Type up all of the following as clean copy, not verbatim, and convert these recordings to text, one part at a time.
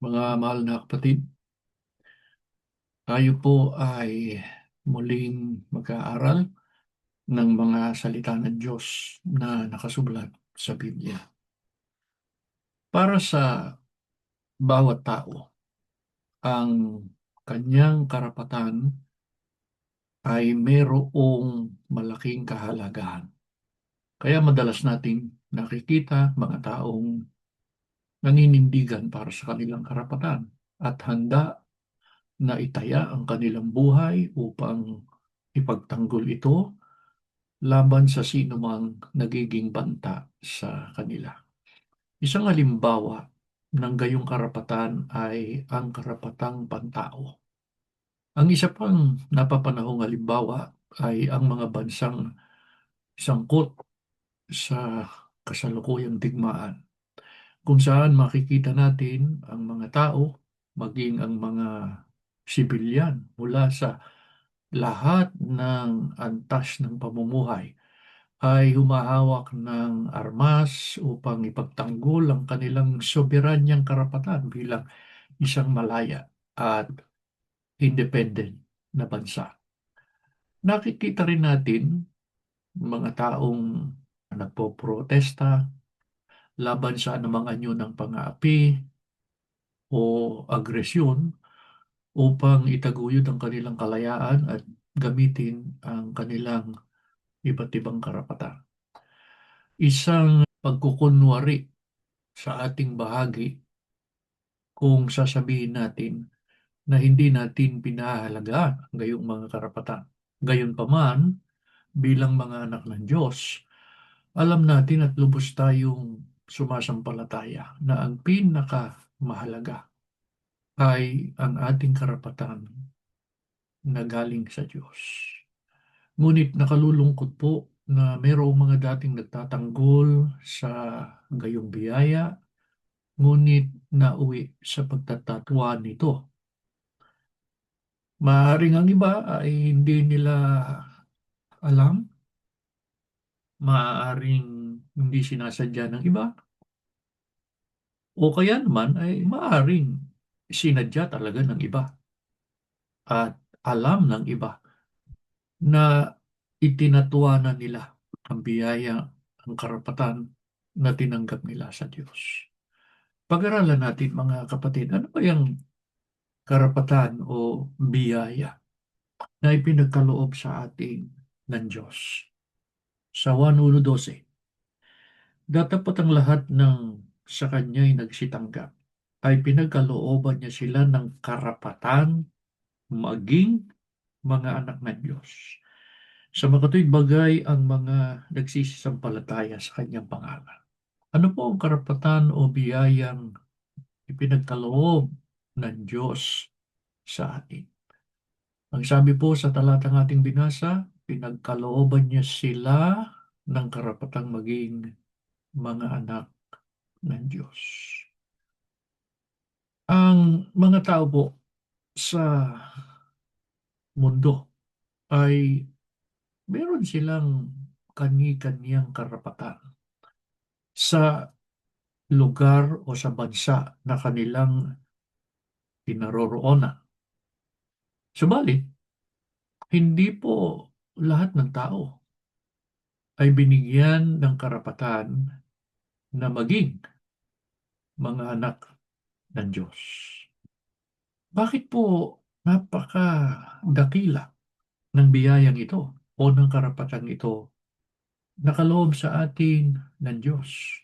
Mga mahal na kapatid, tayo po ay muling mag-aaral ng mga salita ng Diyos na nakasulat sa Biblia. Para sa bawat tao, ang kanyang karapatan ay mayroong malaking kahalagahan. Kaya madalas nating nakikita mga taong naninindigan para sa kanilang karapatan at handa na itaya ang kanilang buhay upang ipagtanggol ito laban sa sino mang nagiging banta sa kanila. Isang halimbawa ng gayong karapatan ay ang karapatang pantao. Ang isa pang napapanahong halimbawa ay ang mga bansang sangkot sa kasalukuyang digmaan, kung saan makikita natin ang mga tao, maging ang mga sibilyan mula sa lahat ng antas ng pamumuhay ay humahawak ng armas upang ipagtanggol ang kanilang soberanyang karapatan bilang isang malaya at independent na bansa. Nakikita rin natin mga taong nagpoprotesta laban sa anumang anyo ng pang-aapi o agresyon upang itaguyod ang kanilang kalayaan at gamitin ang kanilang iba't ibang karapatan. Isang pagkukunwari sa ating bahagi kung sasabihin natin na hindi natin pinahalagaan ang gayong mga karapatan. Gayunpaman, bilang mga anak ng Diyos, alam natin at lubos tayong sumasampalataya na ang pinakamahalaga ay ang ating karapatan na galing sa Diyos. Ngunit nakalulungkot po na mayroong mga dating nagtatanggol sa gayong biyaya, ngunit nauwi sa pagtatatwa nito. Maaaring ang iba ay hindi nila alam, maaaring hindi sinasadya ng iba, o kaya naman ay maaaring sinadya talaga ng iba at alam ng iba na itinatuwa na nila ang biyaya, ang karapatan na tinanggap nila sa Diyos. Pag-aralan natin mga kapatid, ano ba yung karapatan o biyaya na ipinagkaloob sa atin ng Diyos? Sa 1:12, datapat ang lahat ng sa Kanya'y nagsitanggap ay pinagkalooban niya sila ng karapatan maging mga anak ng Diyos. Sa makatuwid bagay ang mga nagsisisampalataya sa Kanyang pangalan. Ano po ang karapatan o biyayang ipinagkaloob ng Diyos sa atin? Ang sabi po sa talatang ating binasa, pinagkalooban niya sila ng karapatang maging mga anak ng Diyos. Ang mga tao po sa mundo ay meron silang kani-kaniyang karapatan sa lugar o sa bansa na kanilang pinaroroonan. Subalit, hindi po lahat ng tao ay binigyan ng karapatan na maging mga anak ng Diyos. Bakit po napakadakila ng biyayang ito o ng karapatang ito nakaloob sa atin ng Diyos?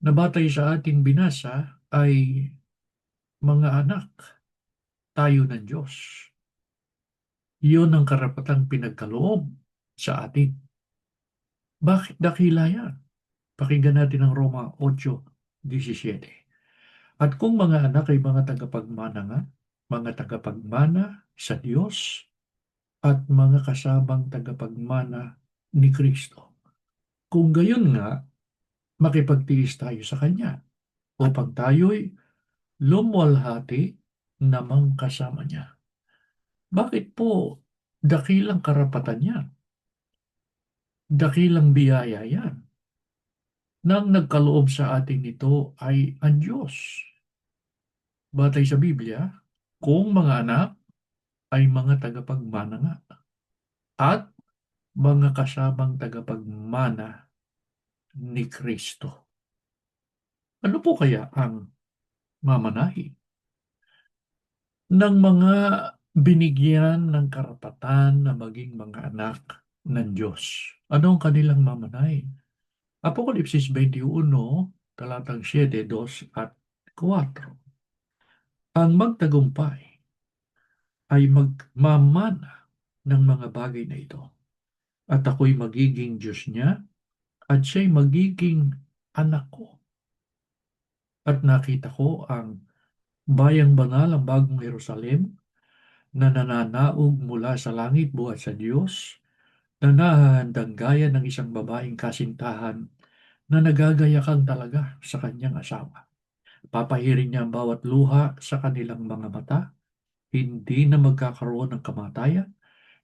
Na batay sa ating binasa ay mga anak tayo ng Diyos. Iyon ang karapatang pinagkaloob sa atin. Bakit dakila yan? Pakinggan natin ang Roma 8:17. At kung mga anak ay mga tagapagmana nga, mga tagapagmana sa Diyos at mga kasamang tagapagmana ni Kristo. Kung gayon nga, makipagtiis tayo sa Kanya upang tayo'y lumuwalhati namang kasama niya. Bakit po dakilang karapatan yan? Dakilang biyaya yan. Nang nagkaloob sa atin ito ay ang Diyos. Batay sa Biblia, kung mga anak ay mga tagapagmana nga at mga kasamang tagapagmana ni Kristo. Ano po kaya ang mamanahin ng mga binigyan ng karapatan na maging mga anak ng Diyos? Ano ang kanilang mamanahin? Apokalipsis 21, talatang 7, 2 at 4. Ang magtagumpay ay magmamana ng mga bagay na ito. At ako'y magiging Diyos niya at siya'y magiging anak ko. At nakita ko ang bayang banal, ang bagong Jerusalem, na nananaog mula sa langit buhat sa Diyos, na nahahandang gaya ng isang babaeng kasintahan na nagagayakang talaga sa kanyang asawa. Papahirin niya ang bawat luha sa kanilang mga mata, hindi na magkakaroon ng kamatayan,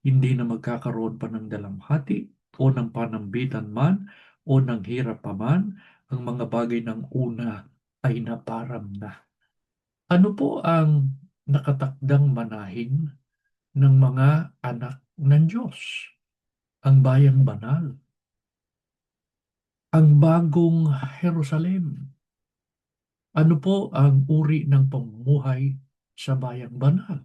hindi na magkakaroon pa ng dalamhati o ng panambitan man o ng hirap pa man, ang mga bagay ng una ay naparam na. Ano po ang nakatakdang manahin ng mga anak ng Diyos? Ang bayang banal, ang bagong Jerusalem. Ano po ang uri ng pamumuhay sa bayang banal?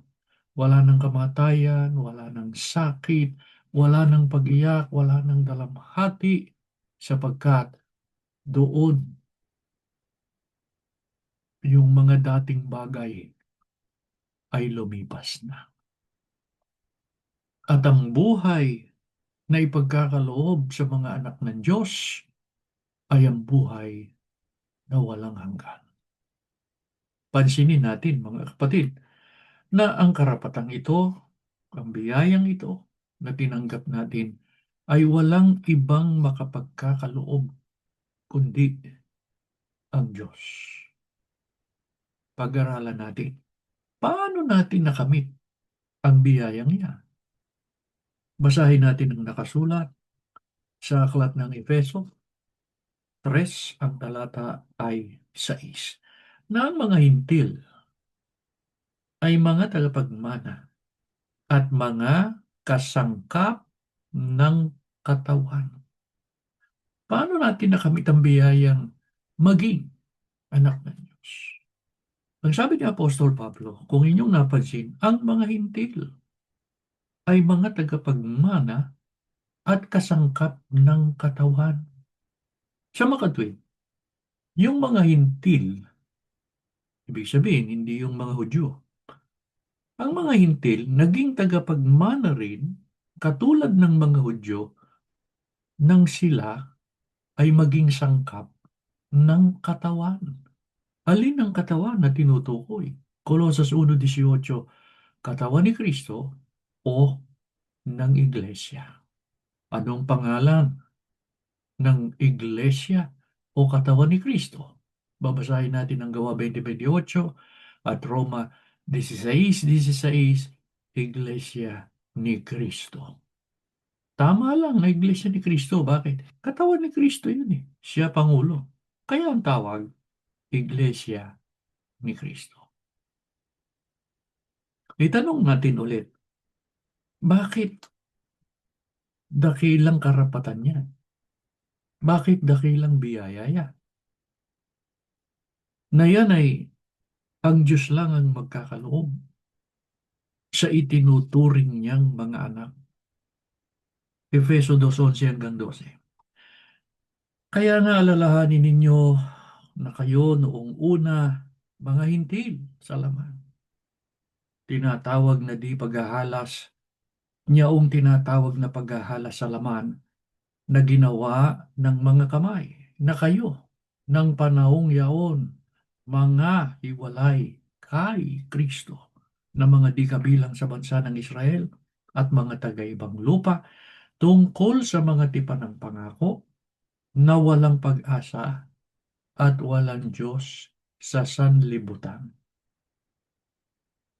Wala ng kamatayan, wala ng sakit, wala ng pag-iyak, wala ng dalamhati, sapagkat doon yung mga dating bagay ay lumipas na. At ang buhay na ipagkakaloob sa mga anak ng Diyos ay ang buhay na walang hanggan. Pansinin natin, mga kapatid, na ang karapatang ito, ang biyayang ito na tinanggap natin ay walang ibang makapagkakaloob kundi ang Diyos. Pag-aralan natin, paano natin nakamit ang biyayang yan? Basahin natin ang nakasulat sa aklat ng Efeso 3, ang talata ay 6, na ang mga hintil ay mga tagapagmana at mga kasangkap ng katawan. Paano natin nakamit ang biyayang maging anak ng Diyos? Ang sabi ni Apostol Pablo, kung inyong napansin, ang mga hintil ay mga tagapagmana at kasangkap ng katawan. Sa makatwid, yung mga hintil, ibig sabihin, hindi yung mga Hudyo. Ang mga hintil, naging tagapagmana rin, katulad ng mga Hudyo, nang sila ay maging sangkap ng katawan. Alin ang katawan na tinutukoy? Colosas 1:18, katawan ni Kristo o ng Iglesia. Anong pangalan ng Iglesia o katawan ni Kristo? Babasahin natin ang Gawa 20:28 at Roma 16:16, Iglesia ni Kristo. Tama lang na Iglesia ni Kristo. Bakit? Katawan ni Kristo yun eh. Siya Pangulo. Kaya ang tawag, Iglesia ni Kristo. Itanong natin ulit, bakit dakilang karapatan niya? Bakit dakilang biyaya yan? Na yan ay ang Diyos lang ang magkakaloob sa itinuturing niyang mga anak. Efeso 2:11-12. Kaya nga alalahanin ninyo na kayo noong una, mga hintil sa laman. Tinatawag na di paghahalas, niyaong tinatawag na paghahalas sa laman na ginawa ng mga kamay, na kayo ng panahong yaon, mga hiwalay kay Kristo, na mga di kabilang sa bansa ng Israel at mga taga-ibang lupa, tungkol sa mga tipan ng pangako na walang pag-asa at walang Diyos sa sanlibutan.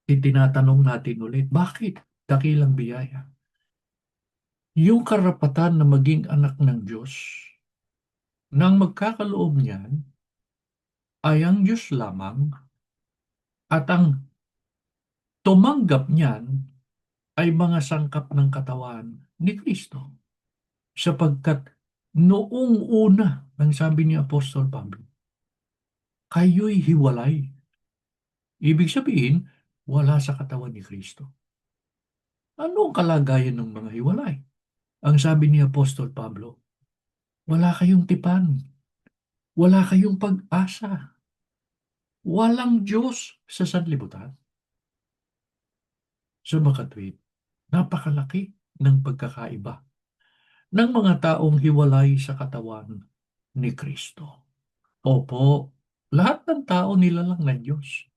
Itinatanong natin ulit, bakit dakilang biyaya? Yung karapatan na maging anak ng Diyos, nang magkakaloob niyan, ay ang Diyos lamang At ang tumanggap niyan ay mga sangkap ng katawan ni Kristo. Sapagkat noong una, ang sabi ni Apostol Pablo, kayo'y hiwalay. Ibig sabihin, wala sa katawan ni Kristo. Ano ang kalagayan ng mga hiwalay? Ang sabi ni Apostol Pablo, wala kayong tipan, wala kayong pag-asa, walang Diyos sa sanlibutan. Sa makatwid, napakalaki ng pagkakaiba ng mga taong hiwalay sa katawan ni Kristo. Opo, lahat ng tao nilalang ng Diyos.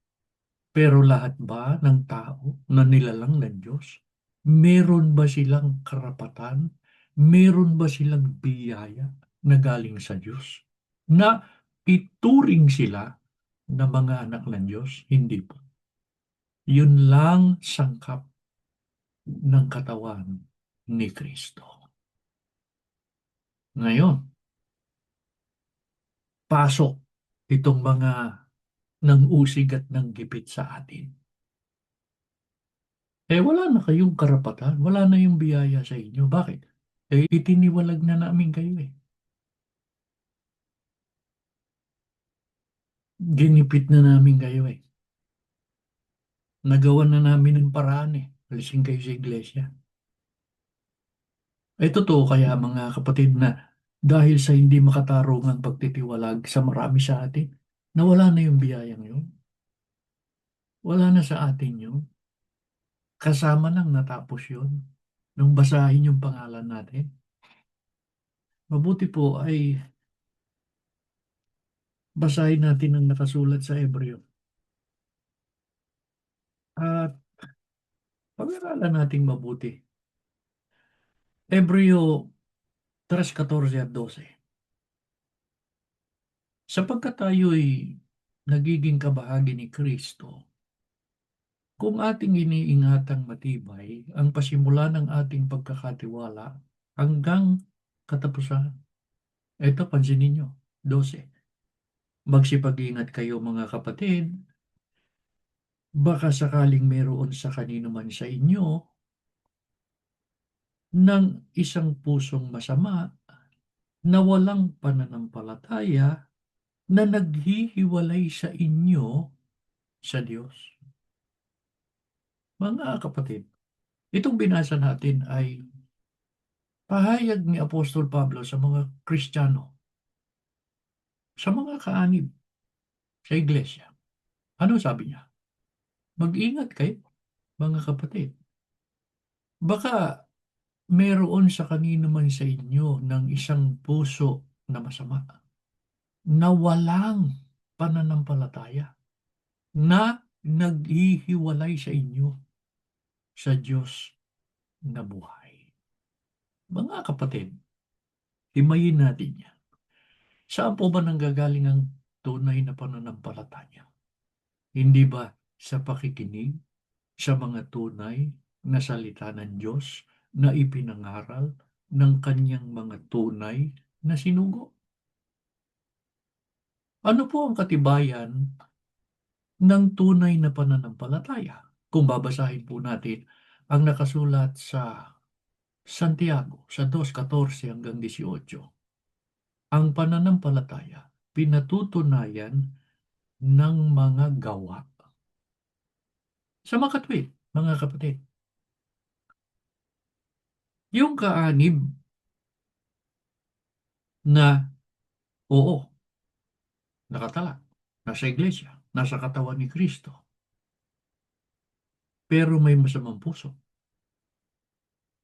Pero lahat ba ng tao na nilalang ng Diyos? Meron ba silang karapatan? Meron ba silang biyaya na galing sa Diyos? Na ituring sila na mga anak ng Diyos? Hindi po. Yun lang sangkap ng katawan ni Kristo. Ngayon, pasok itong mga nang-usig at nanggipit sa atin. Wala na kayong karapatan, wala na yung biyaya sa inyo. Bakit? Itiniwalag na namin kayo eh. Ginipit na namin kayo eh. Nagawan na namin ng paraan eh. Alisin kayo sa iglesia. Totoo kaya mga kapatid na dahil sa hindi makatarungang pagtitiwalag sa marami sa atin, nawala na yung biyayang yun. Wala na sa atin yun. Kasama nang natapos yun. Nung basahin yung pangalan natin. Mabuti po ay basahin natin ang nakasulat sa Hebreo. At pag-aralan nating mabuti. Hebreo 3:14-12. Sapagkat tayo'y nagiging kabahagi ni Kristo, kung ating iniingatang matibay ang pasimula ng ating pagkakatiwala hanggang katapusan. Ito, pansinin ninyo, 12. Magsipag-ingat kayo mga kapatid, baka sakaling meron sa kanino man sa inyo ng isang pusong masama na walang pananampalataya na naghihiwalay sa inyo sa Diyos. Mga kapatid, itong binasa natin ay pahayag ni Apostol Pablo sa mga Kristiyano, sa mga kaanib sa iglesia. Ano sabi niya? Mag-ingat kayo, mga kapatid. Baka meron sa kanino man sa inyo ng isang puso na masama, na walang pananampalataya, na naghihiwalay sa inyo sa Diyos na buhay. Mga kapatid, himayin natin yan. Saan po ba nanggagaling ang tunay na pananampalataya? Hindi ba sa pakikinig sa mga tunay na salita ng Diyos na ipinangaral ng kanyang mga tunay na sinugo? Ano po ang katibayan ng tunay na pananampalataya? Kung babasahin po natin ang nakasulat sa Santiago sa 2:14-18. Ang pananampalataya pinatutunayan ng mga gawa. Sa makatwid, mga kapatid, yung kaanib na oo, nakatala, nasa iglesia, nasa katawan ni Kristo, pero may masamang puso.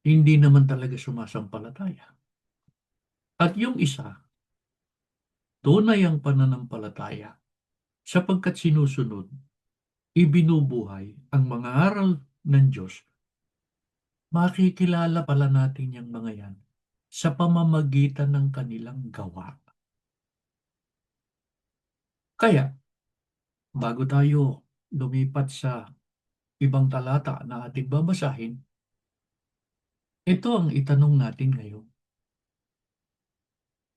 Hindi naman talaga sumasampalataya. At yung isa, tunay ang pananampalataya sapagkat sinusunod, ibinubuhay ang mga aral ng Diyos. Makikilala pala natin yung mga yan sa pamamagitan ng kanilang gawa. Kaya, bago tayo lumipat sa ibang talata na ating babasahin, ito ang itanong natin ngayon.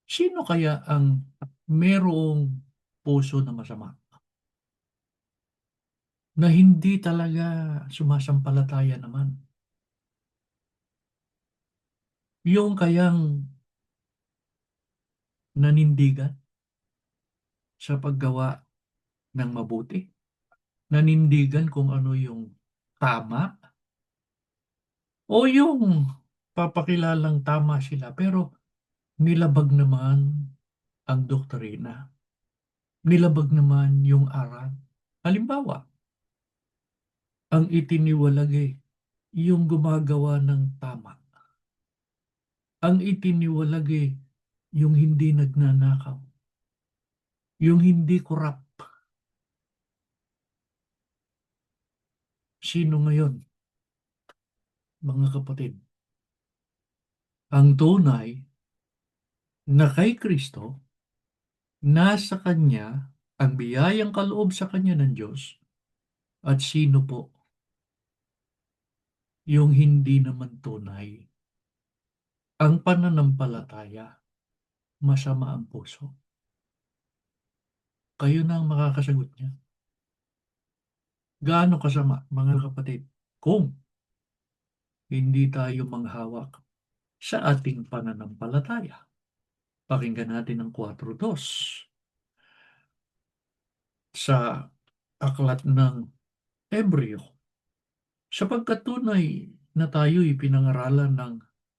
Sino kaya ang merong puso na masama? na hindi talaga sumasampalataya naman. Yung kayang nanindigan sa paggawa ng mabuti, nanindigan kung ano yung tama, o yung papakilalang tama sila pero nilabag naman ang doktrina, nilabag naman yung aral. Halimbawa, ang itiniwalagay, yung gumagawa ng tama. Ang itiniwalagay, yung hindi nagnanakaw, yung hindi korap. Sino ngayon, mga kapatid? Ang tunay na kay Kristo, nasa Kanya ang biyayang kaloob sa Kanya ng Diyos, at sino po yung hindi naman tunay? Ang pananampalataya, masama ang puso. Kayo na ang makakasagot niya. Gaano kasama, mga kapatid, kung hindi tayo manghawak sa ating pananampalataya? Pakinggan natin ang 4:2 sa aklat ng Ebreo. Sapagkat tunay na tayo'y pinangaralan ng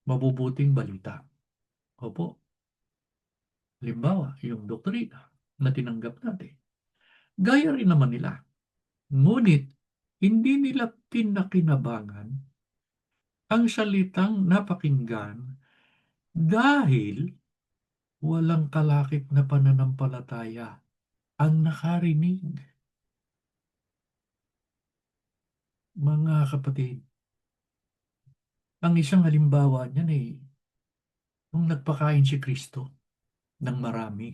mabubuting balita. Opo, halimbawa, yung doktrina na tinanggap natin. Gaya rin naman nila. Ngunit, hindi nila pinakinabangan ang salitang napakinggan dahil walang kalakip na pananampalataya ang nakarinig. Mga kapatid, ang isang halimbawa niyan ay nung nagpakain si Kristo ng marami.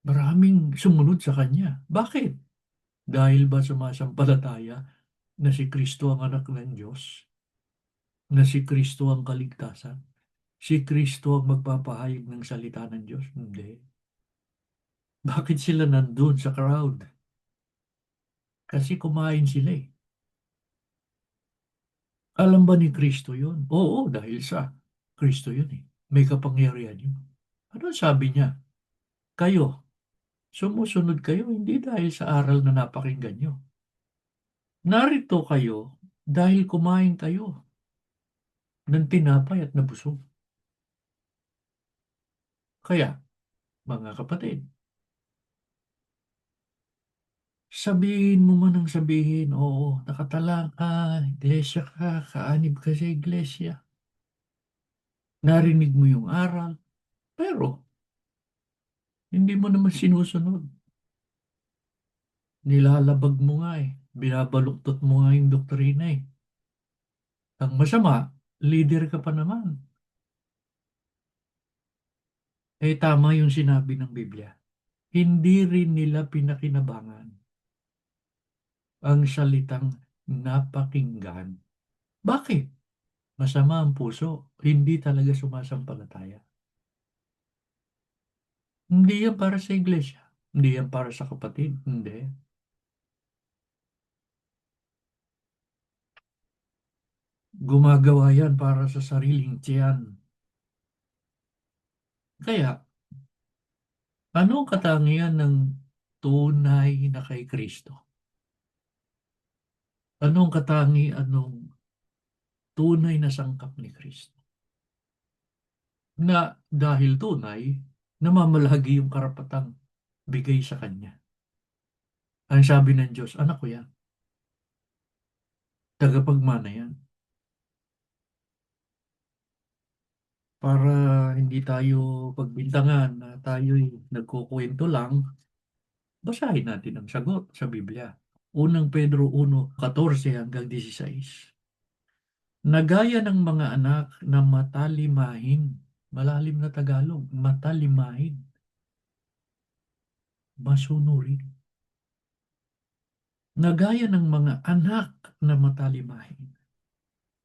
Maraming sumunod sa Kanya. Bakit? Dahil ba sumasampalataya na si Kristo ang anak ng Diyos? Na si Kristo ang kaligtasan? Si Kristo ang magpapahayag ng salita ng Diyos? Hindi. Bakit sila nandun sa crowd? Kasi kumain sila eh. Alam ba ni Kristo yun? Oo, dahil sa Kristo yun eh. May kapangyarihan yun. Ano sabi niya? Kayo, sumusunod kayo hindi dahil sa aral na napakinggan nyo. Narito kayo dahil kumain kayo ng tinapay at nabusog. Kaya, mga kapatid, sabihin mo man ang sabihin, oo, nakatala ka, iglesia ka, kaanib ka sa iglesia. Narinig mo yung aral, pero hindi mo naman sinusunod. Nilalabag mo nga eh. Binabaluktot mo nga yung doktrina eh. Ang masama, leader ka pa naman. Eh tama yung sinabi ng Biblia. Hindi rin nila pinakinabangan ang salitang napakinggan. Bakit? Masama ang puso. Hindi talaga sumasampalataya. Hindi yan para sa iglesia. Hindi yan para sa kapatid. Hindi. Gumagawa yan para sa sariling tiyan. Kaya, ano ang katangian ng tunay na kay Kristo? Anong katangian ng tunay na sangkap ni Kristo? Na dahil tunay, namamalagi yung karapatang bigay sa Kanya. Ang sabi ng Diyos, anak ko yan, tagapagmana yan. Para hindi tayo pagbintangan na tayo'y nagkukwento lang, basahin natin ang sagot sa Biblia. Unang Pedro 1:14 hanggang 16. Nagaya ng mga anak na matalimahin, malalim na Tagalog, matalimahin, masunurin. Nagaya ng mga anak na matalimahin,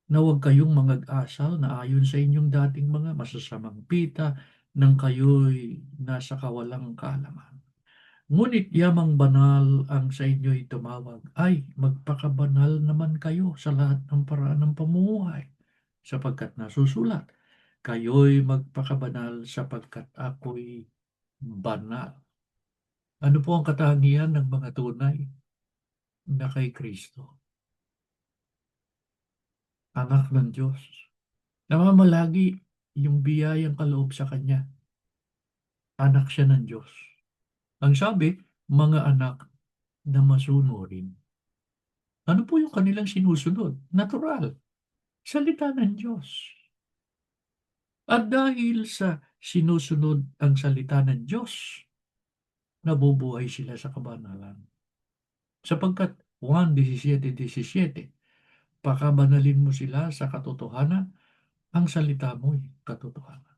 na huwag kayong mangag-asal na ayon sa inyong dating mga masasamang pita nang kayo'y nasa kawalang kaalaman. Ngunit yamang banal ang sa inyo'y tumawag, ay magpakabanal naman kayo sa lahat ng paraan ng pamumuhay, sapagkat nasusulat, kayo'y magpakabanal sapagkat ako'y banal. Ano po ang katangian ng mga tunay na kay Kristo? Anak ng Diyos. Namamalagi yung biyayang kaloob sa Kanya. Anak siya ng Diyos. Ang sabi, mga anak na masunurin. Ano po yung kanilang sinusunod? Natural. Salita ng Diyos. At dahil sa sinusunod ang salita ng Diyos, nabubuhay sila sa kabanalan. Sapagkat 1:17, pakabanalin mo sila sa katotohanan, ang salita mo'y katotohanan.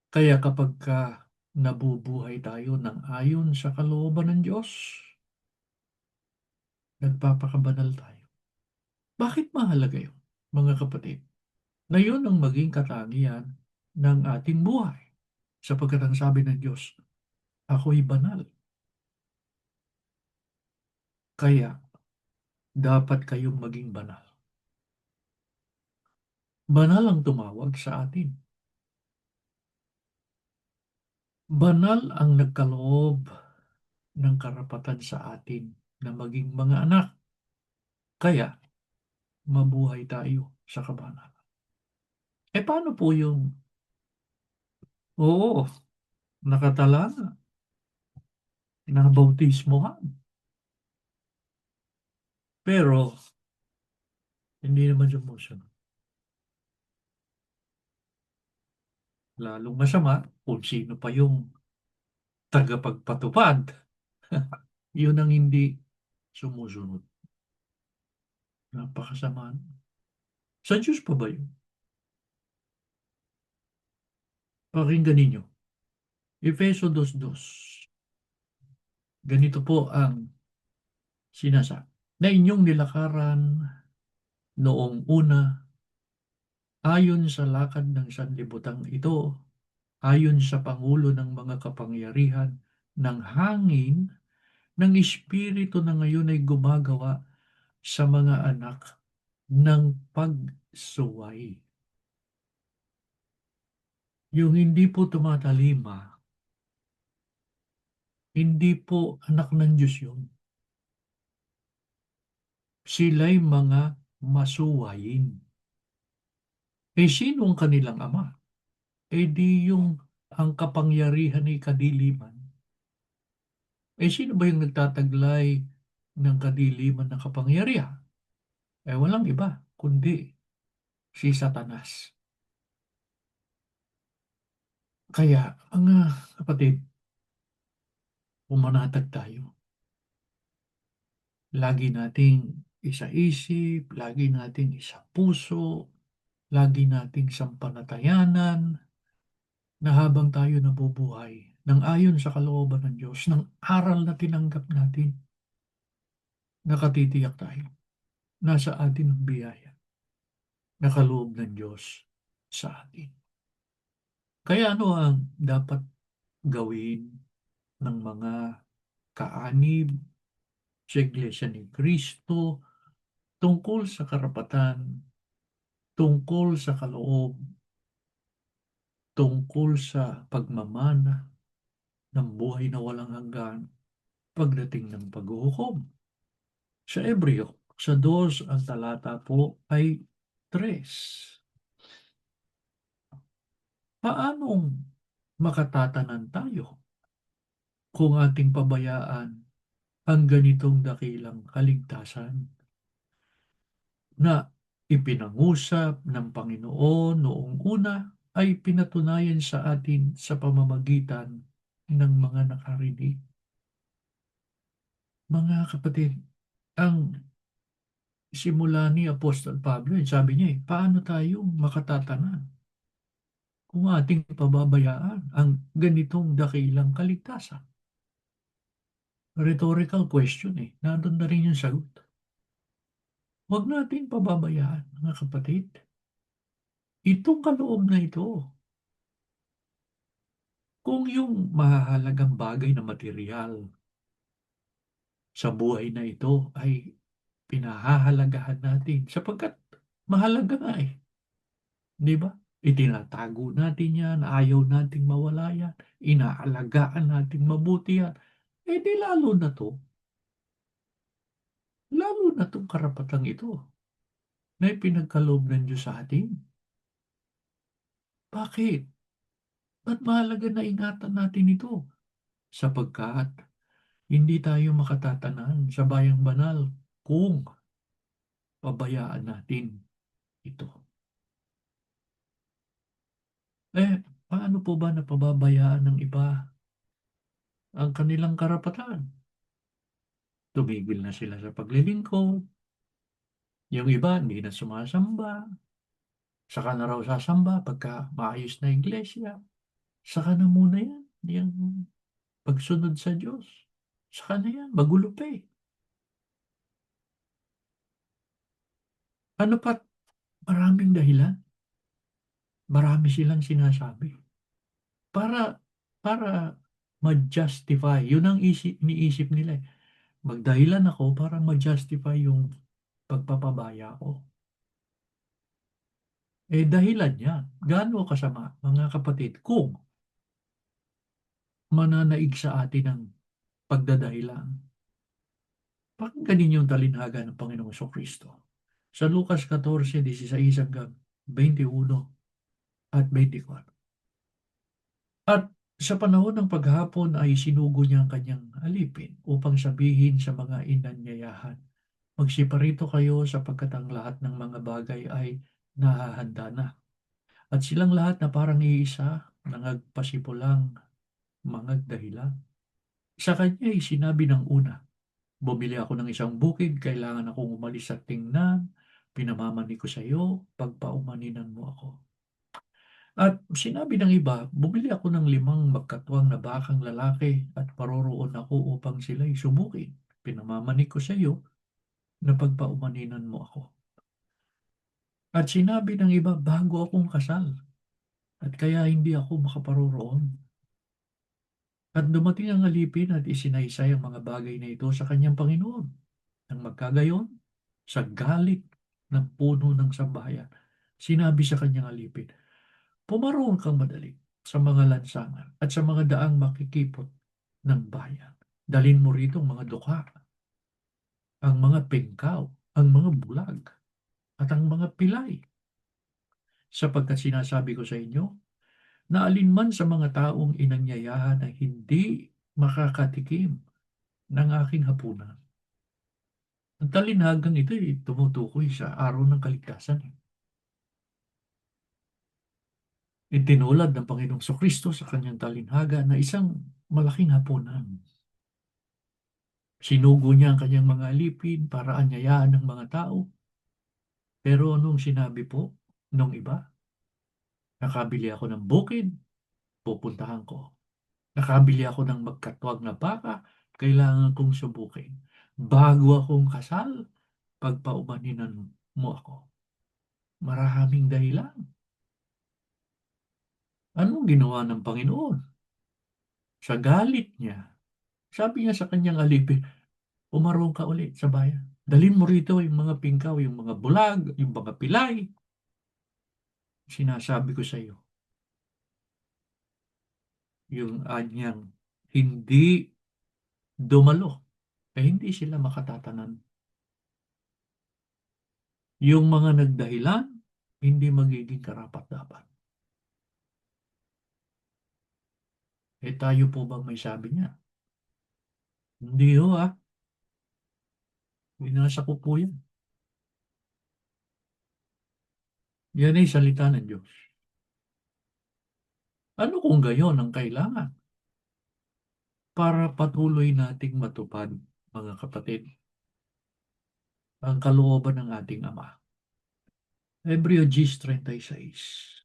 Kaya kapag nabubuhay tayo ng ayon sa kalooban ng Diyos, nagpapakabanal tayo. Bakit mahalaga yun, mga kapatid? Na yun ang maging katangian ng ating buhay. Sapagkat ang sabi ng Diyos, ako'y banal. Kaya dapat kayong maging banal. Banal ang tumawag sa atin. Banal ang nagkaloob ng karapatan sa atin na maging mga anak. Kaya mabuhay tayo sa kabanalan. Paano po yung, oo, nakatala na, nabautismohan. Pero, hindi naman sumusunod. Lalong masama kung sino pa yung tagapagpatupad. Yun ang hindi sumusunod. Napakasama. Sa Diyos pa ba yun? Pakinggan ninyo. Efeso 2:2. Ganito po ang sinasa. Na inyong nilakaran noong una ayon sa lakad ng sanlibutan ito, ayon sa pangulo ng mga kapangyarihan ng hangin ng espiritu na ngayon ay gumagawa sa mga anak ng pagsuway. Yung hindi po tumatalima, hindi po anak ng Diyos yun. Sila'y mga masuwayin. Sino ang kanilang ama? Di yung ang kapangyarihan ni kadiliman. Sino ba yung nagtataglay ng kadiliman ng kapangyarihan? Walang iba, kundi si Satanas. Kaya, mga kapatid, pumanatag tayo. Lagi nating isa-isip, lagi nating isa-puso, lagi nating sampanatayanan na habang tayo nabubuhay ng ayon sa kalooban ng Diyos, ng aral na tinanggap natin, nakatitiyak tayo. Nasa atin ang biyaya na kaloob ng Diyos sa atin. Kaya ano ang dapat gawin ng mga kaanib sa Iglesia ni Cristo tungkol sa karapatan, tungkol sa kaloob, tungkol sa pagmamana ng buhay na walang hanggan pagdating ng paghuhukom? Sa Ebreo, sa 2 ang talata po ay 3. Paanong makatatanan tayo kung ating pabayaan ang ganitong dakilang kaligtasan na ipinangusap ng Panginoon noong una ay pinatunayan sa atin sa pamamagitan ng mga nakarinig? Mga kapatid, ang simula ni Apostol Pablo, sabi niya paano tayo makatatanan kung ating pababayaan ang ganitong dakilang kaligtasan? Rhetorical question Nandun na rin yung sagot. Huwag nating pababayaan, mga kapatid. Itong kaloob na ito, Kung yung mahahalagang bagay na materyal sa buhay na ito ay pinahahalagahan natin sapagkat mahalaga nga eh, di ba? Itinatago natin yan, ayaw nating mawala yan, inaalagaan nating mabuti yan. Eh di lalo na itong karapatang ito na ipinagkaloob ng Diyos sa atin. Bakit? Ba't mahalaga na ingatan natin ito? Sapagkat hindi tayo makatatanan sa bayang banal kung pabayaan natin ito. Eh, paano po ba napababayaan ng iba ang kanilang karapatan? Tumigil na sila sa paglilingkod, yung iba hindi na sumasamba, saka na raw sasamba pagka maayos na iglesia, saka na muna yan, yung pagsunod sa Diyos. Saka na yan, magulo pa eh. Ano pa, maraming dahilan, marami silang sinasabi. Para, para ma-justify, yun ang iniisip nila eh. Magdahilan ako para ma-justify yung pagpapabaya ko. Eh dahilan niya, gaano kasama, mga kapatid, kung mananaig sa atin ang pagdadahilan. Pakinggan yung talinhaga ng Panginoong Kristo. Sa Lucas 14:16 hanggang 21 at 24. At sa panahon ng paghapon ay sinugo niya ang kanyang alipin upang sabihin sa mga inanyayahan, magsiparito kayo sapagkat ang lahat ng mga bagay ay nahahanda na. At silang lahat na parang iisa, nangagpasipulang mga dahilan. Sa kanya ay sinabi ng una, bumili ako ng isang bukid, kailangan akong umalis at tingnan, pinamamani ko sa iyo, pagpaumaninan mo ako. At sinabi ng iba, bumili ako ng 5 magkatwang na bakang lalaki at paroroon ako upang sila'y subukin. Pinamamani ko sa iyo na pagpaumaninan mo ako. At sinabi ng iba, bago akong kasal at kaya hindi ako makaparoroon. At dumating ang alipin at isinaysay ang mga bagay na ito sa kanyang Panginoon. Nang magkagayon, sa galit ng puno ng sambahayan, sinabi sa kanyang alipin, pumaroon kang madali sa mga lansangan at sa mga daang makikipot ng bayan. Dalin mo rito ang mga dukha, ang mga pengkaw, ang mga bulag, at ang mga pilay. Sapagkat sinasabi ko sa inyo, na alinman sa mga taong inanyayahan ay hindi makakatikim ng aking hapunan. Ang talinhagang ito ay tumutukoy sa araw ng kaligtasan. Itinulad ng Panginoong Kristo sa kanyang talinhaga na isang malaking hapunan. Sinugo niya ang kanyang mga alipin para anyayahan ng mga tao. Pero nung sinabi po nung iba, nakabili ako ng bukid, pupuntahan ko. Nakabili ako ng magkatwag na baka, kailangan kong subukin. Bago akong kasal, pagpaumaninan mo ako. Maraming dahilan. Anong ginawa ng Panginoon? Sa galit niya, sabi niya sa kanyang alipin, umarong ka ulit sa bayan. Dalhin mo rito yung mga pingkaw, yung mga bulag, yung mga pilay. Sinasabi ko sa iyo, yung anyang hindi dumalo, eh hindi sila makatatanan. Yung mga nagdahilan, hindi magiging karapat-dapat. Eh tayo po bang may sabi niya? Hindi ho ah, binasa ko po yan. Yan ay salita ng Diyos. Ano kung gayon ang kailangan para patuloy nating matupad, mga kapatid, ang kalooban ng ating Ama? Hebreo 10:36.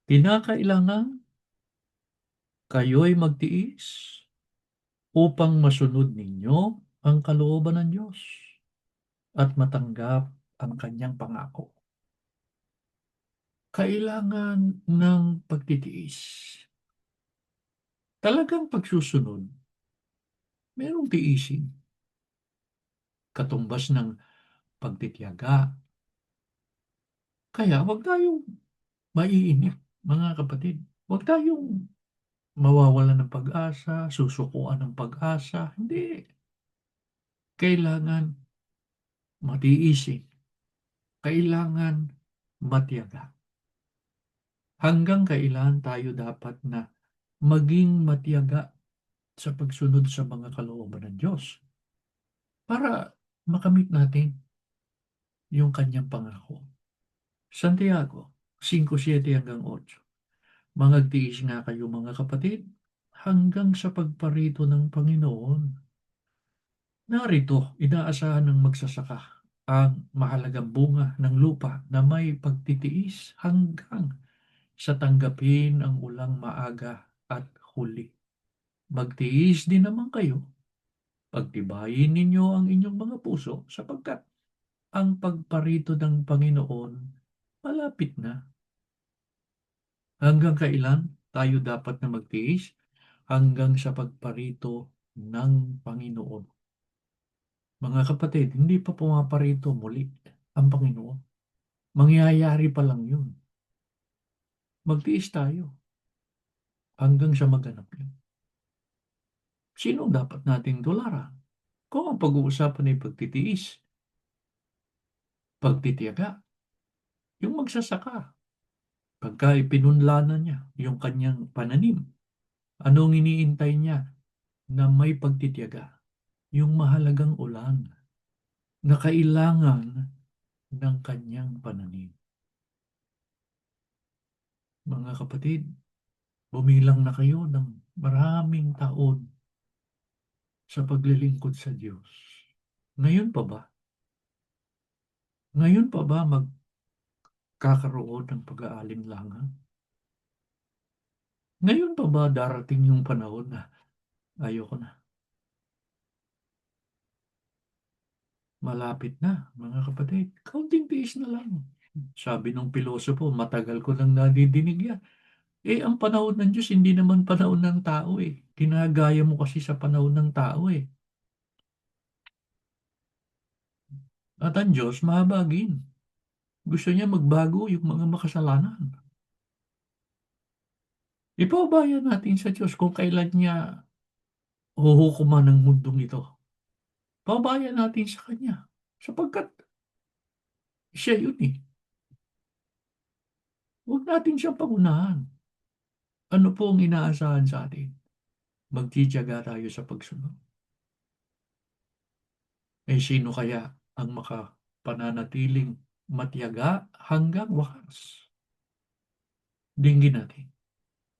Kinakailangan kayo'y magtiis upang masunod ninyo ang kalooban ng Diyos at matanggap ang kanyang pangako. kailangan ng pagtitiis. Talagang pagsusunod, merong tiisin, katumbas ng pagtitiyaga. Kaya huwag tayong maiinip, mga kapatid. Huwag tayong mawawalan ng pag-asa, susukuan ng pag-asa. Hindi. Kailangan matiisin. Kailangan matiyaga. Hanggang kailan tayo dapat na maging matiyaga sa pagsunod sa mga kalooban ng Diyos para makamit natin yung kanyang pangako. Santiago 5:7-8. Mangagtiis nga kayo mga kapatid hanggang sa pagparito ng Panginoon. Narito, inaasahan ng magsasaka ang mahalagang bunga ng lupa na may pagtitiis hanggang sa tanggapin ang ulang maaga at huli. Magtiis din naman kayo, pagtibayin ninyo ang inyong mga puso sapagkat ang pagparito ng Panginoon malapit na. Hanggang kailan tayo dapat na magtiis? Hanggang sa pagparito ng Panginoon. Mga kapatid, hindi pa pumaparito muli ang Panginoon. Mangyayari pa lang yun. Magtiis tayo hanggang sa maganap yun. Sino dapat nating tularan? Kung ang pag-uusapan ay pagtitiis, pagtitiyaga, yung magsasaka, pagka ipinunlanan niya yung kanyang pananim, anong iniintay niya na may pagtitiyaga? Yung mahalagang ulan na kailangan ng kanyang pananim. Mga kapatid, bumilang na kayo ng maraming taon sa paglilingkod sa Diyos. Ngayon pa ba? Ngayon pa ba magkakaroon ng pag-aalinlangan? Ngayon pa ba darating yung panahon na ayoko na? Malapit na, mga kapatid. Kaunting tiis na lang. Sabi ng pilosopo, matagal ko nang nadidinig yan. Ang panahon ng Diyos, hindi naman panahon ng tao eh. Ginagaya mo kasi sa panahon ng tao eh. At ang Diyos, mahabagin. Gusto niya magbago yung mga makasalanan. Ipaubaya natin sa Diyos kung kailan niya huhukuman ng mundong ito. Paubaya natin sa Kanya. Sapagkat siya yun eh. Huwag natin siyang pangunahan. Ano po ang inaasahan sa atin? Magtitiyaga tayo sa pagsunod. Sino kaya ang makapananatiling matiyaga hanggang wakas? Dinggin natin.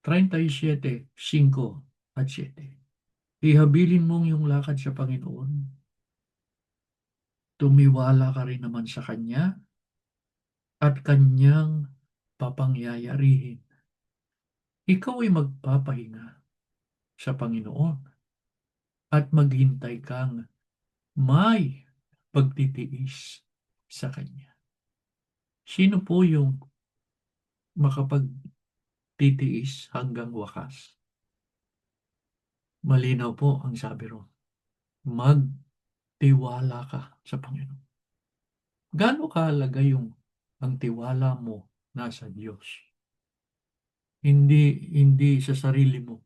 37:5-7. Ihabilin mong yung lakad sa Panginoon. Tumiwala ka rin naman sa Kanya at Kanyang papangyayarihin. Ikaw ay magpapahinga sa Panginoon at maghintay kang may pagtitiis sa Kanya. Sino po yung makapagtitiis hanggang wakas? Malinaw po ang sabi ro. Magtiwala ka sa Panginoon. Gaano kahalaga yung ang tiwala mo nasa Diyos? Hindi sa sarili mo,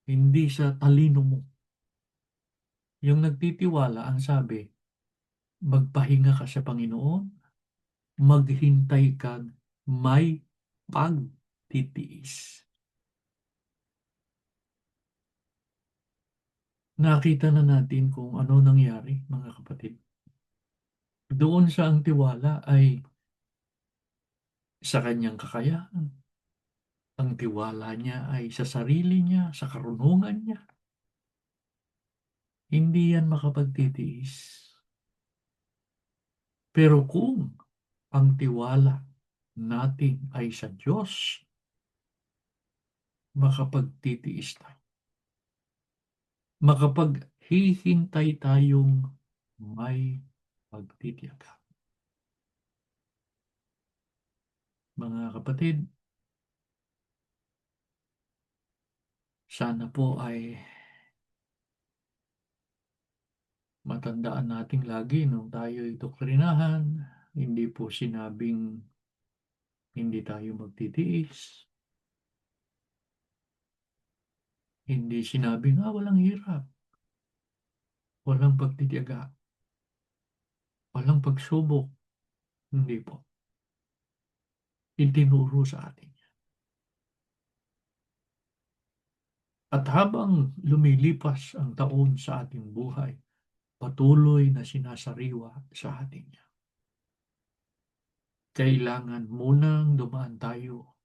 hindi sa talino mo. Yung nagtitiwala, ang sabi, magpahinga ka sa Panginoon, maghintay kang may pagtitiis. Nakita na natin kung ano nangyari, mga kapatid. Doon sa ang tiwala ay sa kanyang kakayahan. Ang tiwala niya ay sa sarili niya, sa karunungan niya. Hindi yan makapagtitiis. Pero kung ang tiwala natin ay sa Diyos, makapagtitiis tayo. Makapaghihintay tayong may pagtitiyaga. Mga kapatid, sana po ay matandaan nating lagi nung tayo'y doktrinahan, hindi po sinabing hindi tayo magtitiis, hindi sinabing, walang hirap, walang pagtitiyaga, walang pagsubok. Hindi po. Itinuro sa atin. At habang lumilipas ang taon sa ating buhay, patuloy na sinasariwa sa atin niya. Kailangan munang dumaan tayo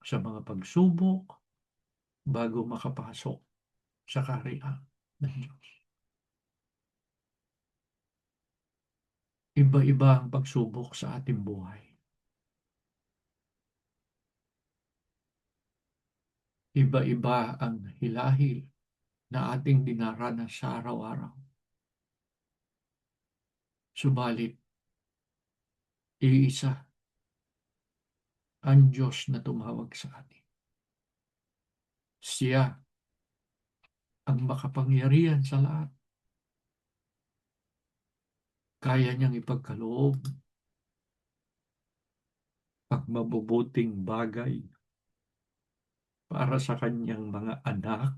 sa mga pagsubok bago makapasok sa kaharian ng Diyos. Iba-iba ang pagsubok sa ating buhay. Iba-iba ang hilahil na ating dinaranas sa araw-araw. Subalit, iisa ang Diyos na tumawag sa atin. Siya ang makapangyarihan sa lahat. Kaya niyang ipagkaloob ang mabubuting bagay para sa kanyang mga anak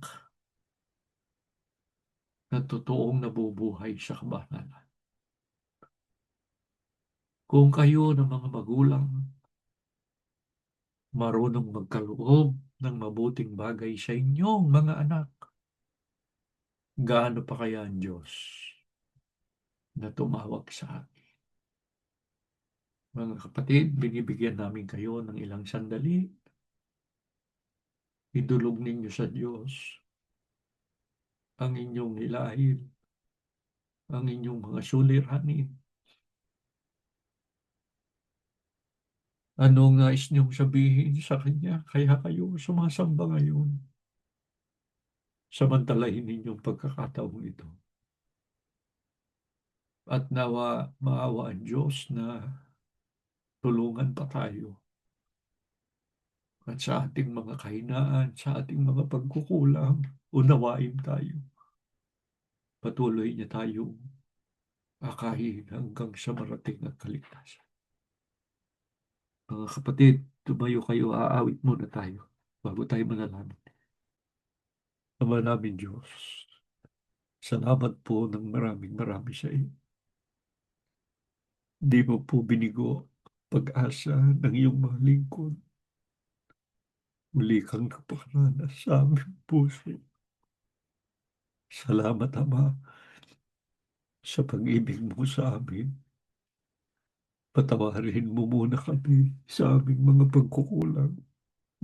na totoong nabubuhay sa kabanalan. Kung kayo ng mga magulang marunong magkaloob ng mabuting bagay sa inyong mga anak, gaano pa kaya ang Diyos na tumawag sa atin? Mga kapatid, binibigyan namin kayo ng ilang sandali. Idulog ninyo sa Diyos ang inyong hilahil, ang inyong mga suliranin. Anong nais niyong sabihin sa Kanya? Kaya kayo sumasamba ngayon. Samantalahin ninyong pagkakataong ito. At nawa maawa ang Diyos na tulungan pa tayo. At sa ating mga kahinaan, sa ating mga pagkukulang, unawain tayo. Patuloy niya tayong akayin hanggang sa marating ang kaligtasan. Mga kapatid, tumayo kayo, aawit muna tayo bago tayo manalangin. Ama namin Diyos, salamat po ng maraming marami sa iyo. Di mo po binigo pag-asa ng iyong mga lingkod. Muli kang napakaranas sa aming puso. Salamat, Ama, sa pag-ibig mo sa amin. Patawarin mo muna kami sa aming mga pagkukulang,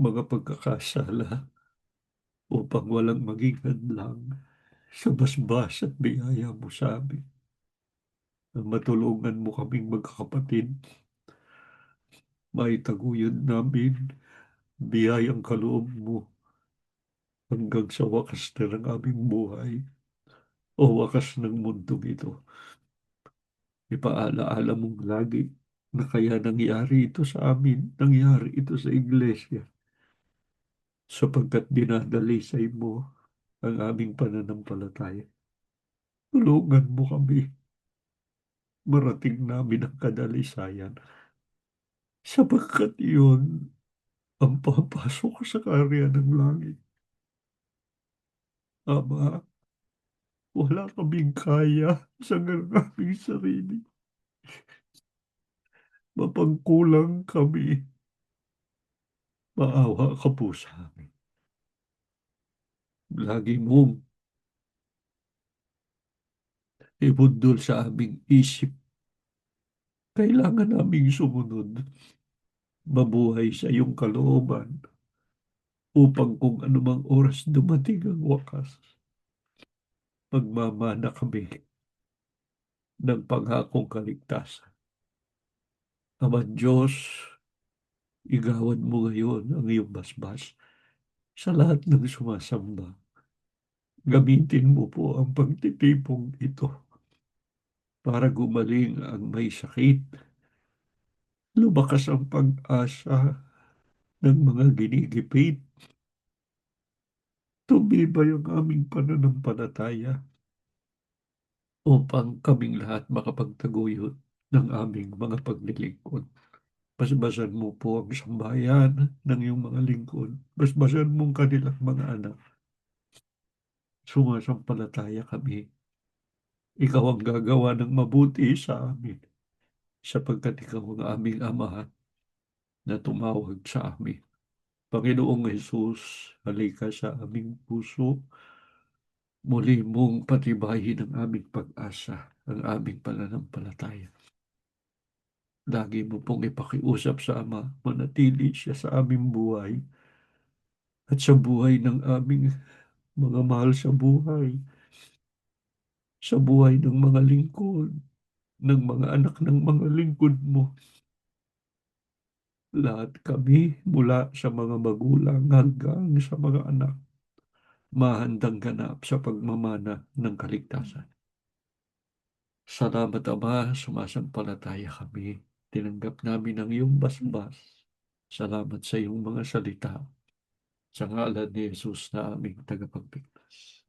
mga pagkakasala, upang walang maging hadlang sa basbas at biyaya mo sa amin. Na matulungan mo kaming magkakapatid, maitaguyod namin biyayang kaloob mo hanggang sa wakas na ng aming buhay o wakas ng mundong ito. Ipaalaala mong lagi na kaya nangyari ito sa amin, nangyari ito sa iglesia, sapagkat dinadalisay mo ang aming pananampalataya. Tulungan mo kami marating namin ang kadalisayan, sapagkat iyon ang papasok sa kaharian ng langit. Ama, wala kaming kaya sa aming sarili. Mapangkulang kami. Maawa ka po sa amin. Lagi mong ibundol sa aming isip. Kailangan naming sumunod, mabuhay sa iyong kalooban, upang kung anumang oras dumating ang wakas, magmamana kami ng pangakong kaligtasan. Ama Diyos, igawan mo ngayon ang iyong basbas sa lahat ng sumasamba. Gamitin mo po ang pagtitipong ito para gumaling ang may sakit, Lumakas ang pag-asa ng mga ginigipit. Tumibay ang aming pananampalataya upang kaming lahat makapagtaguyod ng aming mga paglilingkod. Basbasan mo po ang sambayan ng iyong mga lingkod. Basbasan mong kanilang mga anak. Sumasampalataya kami. Ikaw ang gagawa ng mabuti sa amin sapagkat ikaw ang aming Ama na tumawag sa amin. Panginoong Hesus, halika sa aming puso. Muli mong patibayin ang aming pag-asa, ang aming pananampalataya. Lagi mo pong ipakiusap sa Ama, manatili siya sa aming buhay at sa buhay ng aming mga mahal sa buhay, sa buhay ng mga lingkod, ng mga anak ng mga lingkod mo. Lahat kami mula sa mga magulang hanggang sa mga anak, mahandang ganap sa pagmamana ng kaligtasan. Salamat, Ama, sumasampalataya kami. Tinanggap namin ang iyong basbas. Salamat sa iyong mga salita. Sa ngalan ni Jesus na aming tagapagligtas.